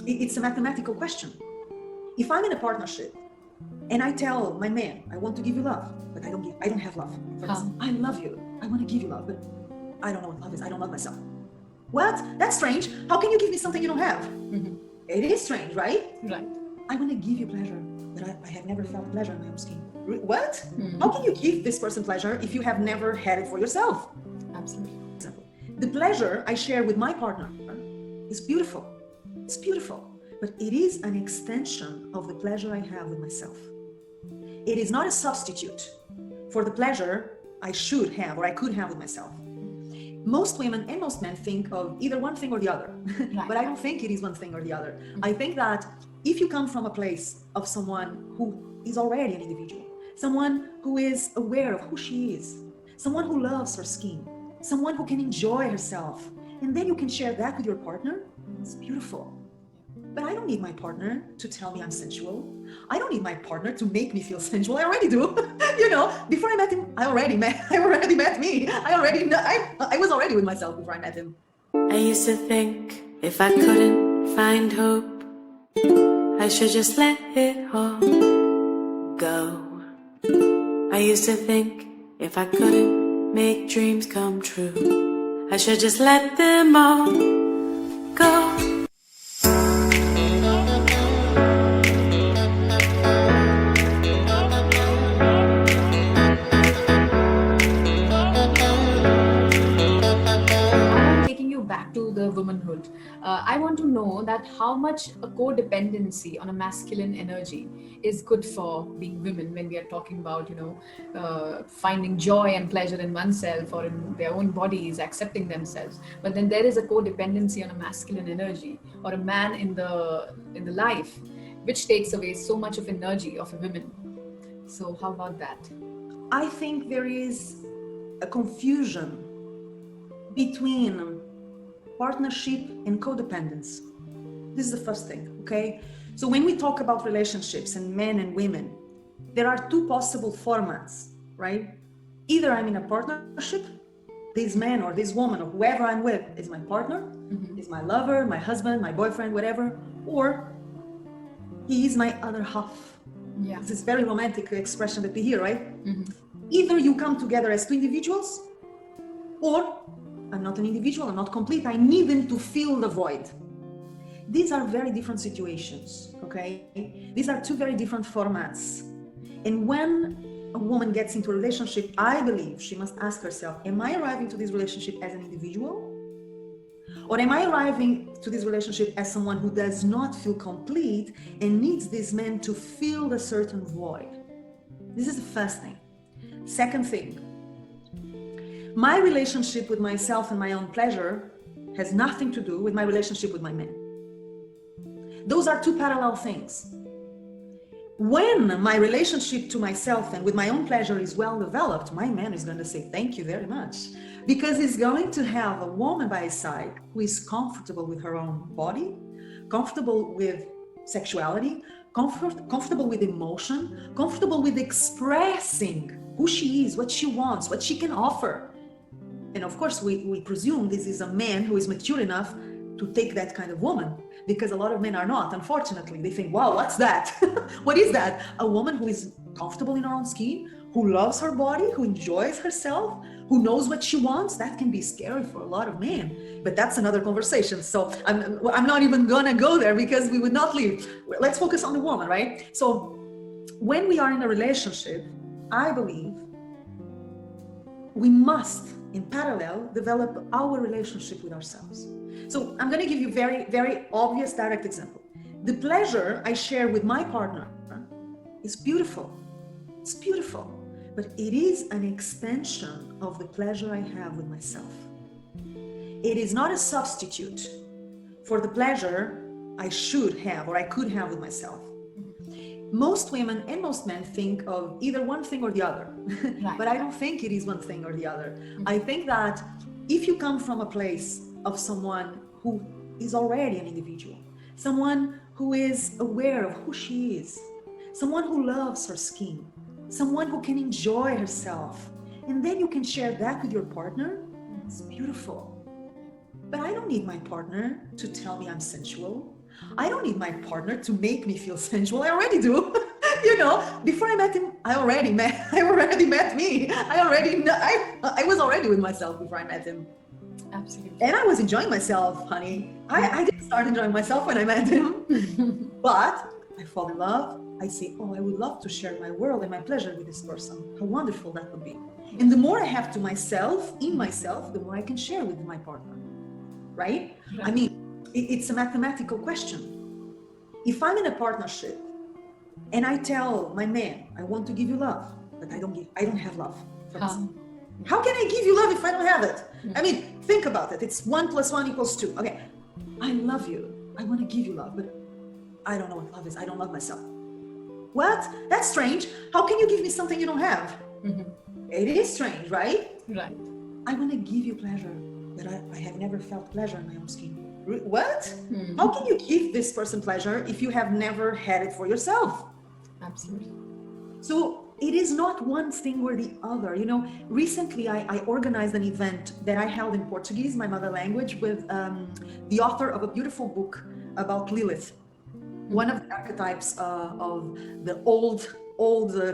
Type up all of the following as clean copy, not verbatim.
It's a mathematical question. If I'm in a partnership and I tell my man, I want to give you love, but I don't have love. For instance, I love you, I want to give you love, but I don't know what love is. I don't love myself. What? That's strange. How can you give me something you don't have? It is strange, right? Right. I want to give you pleasure, but I have never felt pleasure in my own skin. What? How can you give this person pleasure if you have never had it for yourself? Absolutely. The pleasure I share with my partner is beautiful. It's beautiful, but it is an extension of the pleasure I have with myself. It is not a substitute for the pleasure I should have or I could have with myself. Most women and most men think of either one thing or the other, but I don't think it is one thing or the other. I think that if you come from a place of someone who is already an individual, someone who is aware of who she is, someone who loves her skin, someone who can enjoy herself, and then you can share that with your partner, it's beautiful. But I don't need my partner to tell me I'm sensual. I don't need my partner to make me feel sensual. I already do. Before I met him, I already met me. I was already with myself before I met him. I used to think if I couldn't find hope, I should just let it all go. I used to think if I couldn't make dreams come true, I should just let them all go. Womanhood. I want to know that how much a codependency on a masculine energy is good for being women when we are talking about, finding joy and pleasure in oneself or in their own bodies, accepting themselves. But then there is a codependency on a masculine energy or a man in the life, which takes away so much of energy of a woman. So how about that? I think there is a confusion between partnership and codependence. This is the first thing, okay? So when we talk about relationships and men and women, there are two possible formats, right? Either I'm in a partnership, this man or this woman or whoever I'm with is my partner, is my lover, my husband, my boyfriend, whatever, or he is my other half. Yeah. This is very romantic expression that we hear, right? Either you come together as two individuals, or I'm not an individual, I'm not complete, I need them to fill the void. These are very different situations, okay? These are two very different formats. And when a woman gets into a relationship, I believe she must ask herself, am I arriving to this relationship as an individual? Or am I arriving to this relationship as someone who does not feel complete and needs this man to fill a certain void? This is the first thing. Second thing, my relationship with myself and my own pleasure has nothing to do with my relationship with my man. Those are two parallel things. When my relationship to myself and with my own pleasure is well developed, my man is going to say thank you very much, because he's going to have a woman by his side who is comfortable with her own body, comfortable with sexuality, comfortable with emotion, comfortable with expressing who she is, what she wants, what she can offer. And of course, we presume this is a man who is mature enough to take that kind of woman, because a lot of men are not, unfortunately. They think, wow, what's that? What is that? A woman who is comfortable in her own skin, who loves her body, who enjoys herself, who knows what she wants. That can be scary for a lot of men, but that's another conversation. So I'm not even gonna go there because we would not leave. Let's focus on the woman, right? So when we are in a relationship, I believe we must, in parallel, develop our relationship with ourselves. So I'm going to give you very, very obvious, direct example. The pleasure I share with my partner is beautiful. It's beautiful, but it is an extension of the pleasure I have with myself. It is not a substitute for the pleasure I should have or I could have with myself. Most women and most men think of either one thing or the other, but I don't think it is one thing or the other. I think that if you come from a place of someone who is already an individual, someone who is aware of who she is, someone who loves her skin, someone who can enjoy herself, and then you can share that with your partner, it's beautiful. But I don't need my partner to tell me I'm sensual. I don't need my partner to make me feel sensual. I already do. You know, before I met him, I already met me. I was already with myself before I met him. Absolutely. And I was enjoying myself, honey. I didn't start enjoying myself when I met him. But I fall in love. I say, oh, I would love to share my world and my pleasure with this person. How wonderful that would be. And the more I have to myself, in myself, the more I can share with my partner. Right? I mean, it's a mathematical question. If I'm in a partnership and I tell my man, I want to give you love, but I don't have love for myself. How can I give you love if I don't have it? I mean, think about it. It's 1 + 1 = 2. Okay, I love you. I want to give you love, but I don't know what love is. I don't love myself. What? That's strange. How can you give me something you don't have? It is strange, right? Right. I want to give you pleasure, but I have never felt pleasure in my own skin. What? How can you give this person pleasure if you have never had it for yourself? Absolutely. So it is not one thing or the other. You know, recently I organized an event that I held in Portuguese, my mother language, with the author of a beautiful book about Lilith, one of the archetypes of the old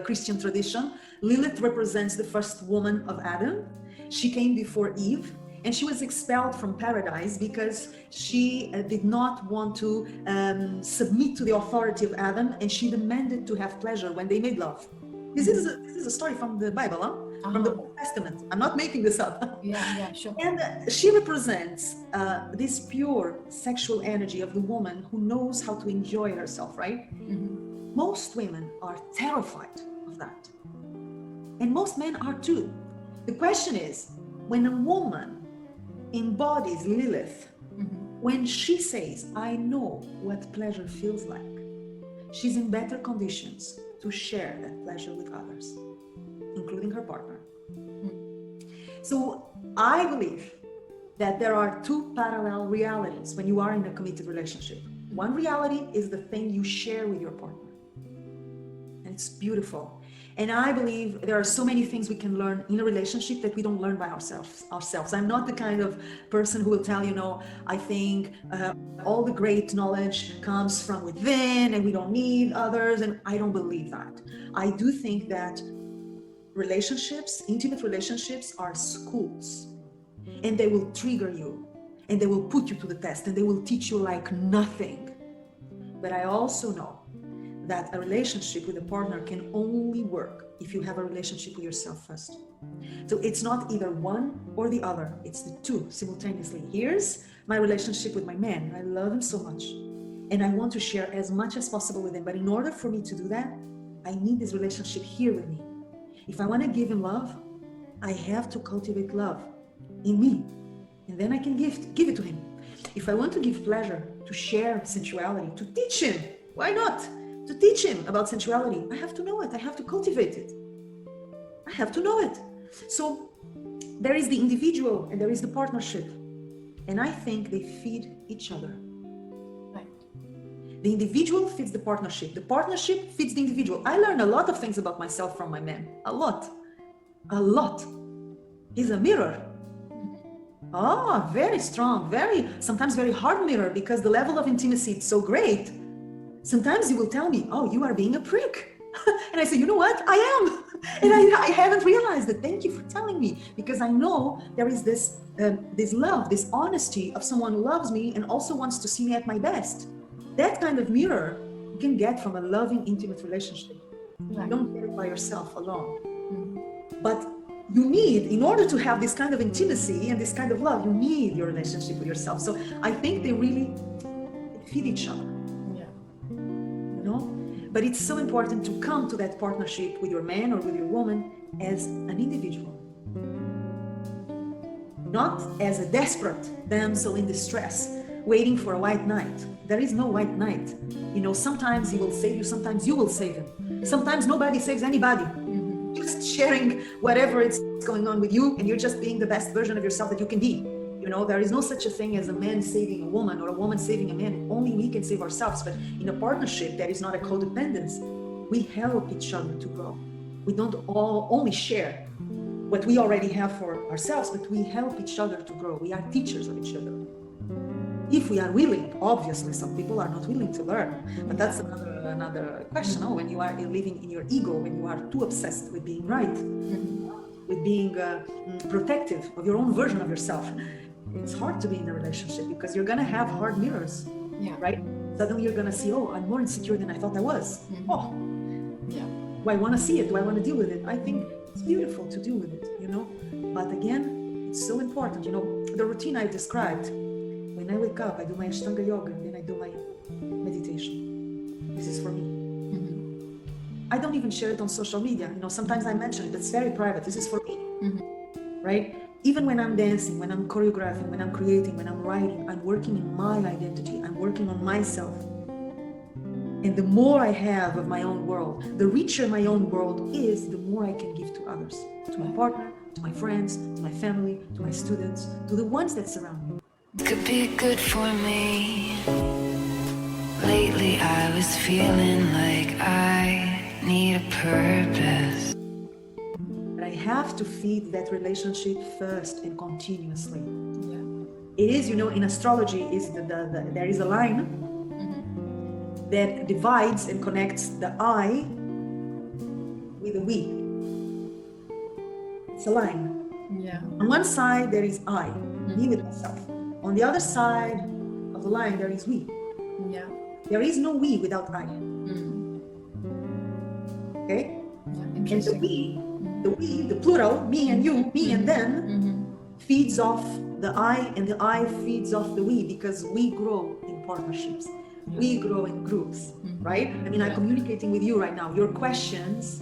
Christian tradition. Lilith represents the first woman of Adam. She came before Eve, and she was expelled from paradise because she did not want to submit to the authority of Adam, and she demanded to have pleasure when they made love. This is a story from the Bible, from the Old Testament. I'm not making this up. Yeah, sure. And she represents this pure sexual energy of the woman who knows how to enjoy herself, right? Most women are terrified of that. And most men are too. The question is, when a woman embodies Lilith, when she says, I know what pleasure feels like, she's in better conditions to share that pleasure with others, including her partner. So I believe that there are two parallel realities when you are in a committed relationship. One reality is the thing you share with your partner. And it's beautiful. And I believe there are so many things we can learn in a relationship that we don't learn by ourselves. I'm not the kind of person who will tell you, no, I think all the great knowledge comes from within and we don't need others. And I don't believe that. I do think that relationships, intimate relationships, are schools, and they will trigger you and they will put you to the test and they will teach you like nothing. But I also know that a relationship with a partner can only work if you have a relationship with yourself first. So it's not either one or the other, it's the two simultaneously. Here's my relationship with my man. I love him so much and I want to share as much as possible with him. But in order for me to do that, I need this relationship here with me. If I want to give him love, I have to cultivate love in me, and then I can give it to him. If I want to give pleasure, to share sensuality, to teach him, why not? To teach him about sensuality, I have to know it. I have to cultivate it. I have to know it. So there is the individual and there is the partnership. And I think they feed each other. Right. The individual feeds the partnership. The partnership feeds the individual. I learned a lot of things about myself from my man. A lot. He's a mirror. Oh, very strong, sometimes very hard mirror, because the level of intimacy is so great. Sometimes he will tell me, oh, you are being a prick. And I say, you know what? I am. And I haven't realized it. Thank you for telling me, because I know there is this love, this honesty of someone who loves me and also wants to see me at my best. That kind of mirror you can get from a loving, intimate relationship. Right. You don't get it by yourself alone. But you need, in order to have this kind of intimacy and this kind of love, you need your relationship with yourself. So I think they really feed each other. But it's so important to come to that partnership with your man or with your woman as an individual, not as a desperate damsel in distress waiting for a white knight. There is no white knight. Sometimes he will save you, sometimes you will save him. Sometimes nobody saves anybody. Just sharing whatever is going on with you, and you're just being the best version of yourself that you can be. There is no such a thing as a man saving a woman or a woman saving a man. Only we can save ourselves. But in a partnership, there is not a codependence. We help each other to grow. We don't all only share what we already have for ourselves, but we help each other to grow. We are teachers of each other. if we are willing. Obviously, some people are not willing to learn, but that's another question. Oh, when you are living in your ego, when you are too obsessed with being right, with being protective of your own version of yourself, it's hard to be in a relationship because you're gonna have hard mirrors, right? Suddenly you're gonna see, oh, I'm more insecure than I thought I was. Oh, do I want to see it? Do I want to deal with it? I think it's beautiful to deal with it, But again, it's so important, the routine I described. When I wake up, I do my Ashtanga yoga, then I do my meditation. This is for me. I don't even share it on social media. Sometimes I mention it. It's very private. This is for me, right? Even when I'm dancing, when I'm choreographing, when I'm creating, when I'm writing, I'm working in my identity. I'm working on myself. And the more I have of my own world, the richer my own world is, the more I can give to others, to my partner, to my friends, to my family, to my students, to the ones that surround me. Could be good for me. Lately I was feeling like I need a purpose. But I have to feed that relationship first and continuously. It is, in astrology, there is a line that divides and connects the I with the we. It's a line. On one side, there is I, me with myself. On the other side of the line, there is we. There is no we without I. Okay? And the we, the plural, me and you, me and them, feeds off the I, and the I feeds off the we, because we grow in partnerships. We grow in groups, right? I mean, I'm communicating with you right now. Your questions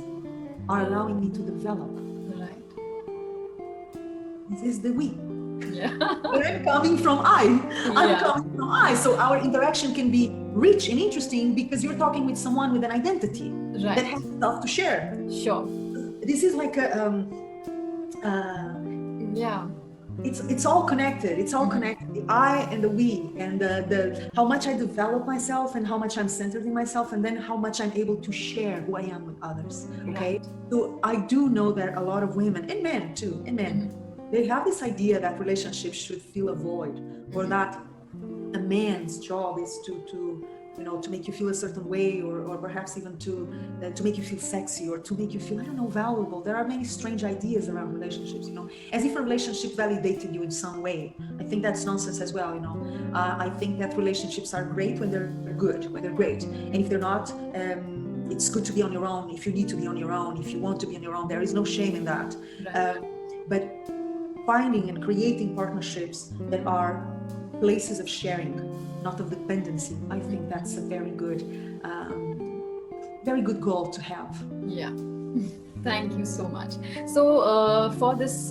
are allowing me to develop. Right. This is the we. I'm coming from I. I'm coming from I. So our interaction can be rich and interesting because you're talking with someone with an identity that has stuff to share. Sure. This is like it's all connected. It's all connected. The I and the we, and the how much I develop myself and how much I'm centered in myself, and then how much I'm able to share who I am with others. Okay. So I do know that a lot of women and men too, they have this idea that relationships should fill a void, or that a man's job is to make you feel a certain way, or perhaps even to make you feel sexy, or to make you feel, valuable. There are many strange ideas around relationships, as if a relationship validated you in some way. I think that's nonsense as well, I think that relationships are great when they're good, when they're great. And if they're not, it's good to be on your own. If you need to be on your own, if you want to be on your own, there is no shame in that. But finding and creating partnerships that are places of sharing, not of dependency, I think that's a very good goal to have. Thank you so much. So for this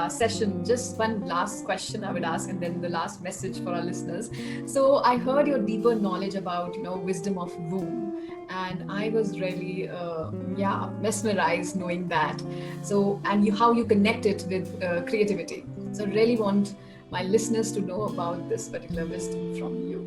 session, just one last question I would ask, and then the last message for our listeners. So I heard your deeper knowledge about wisdom of womb, and I was really mesmerized knowing that. So, and how you connect it with creativity. So I really want my listeners to know about this particular wisdom from you.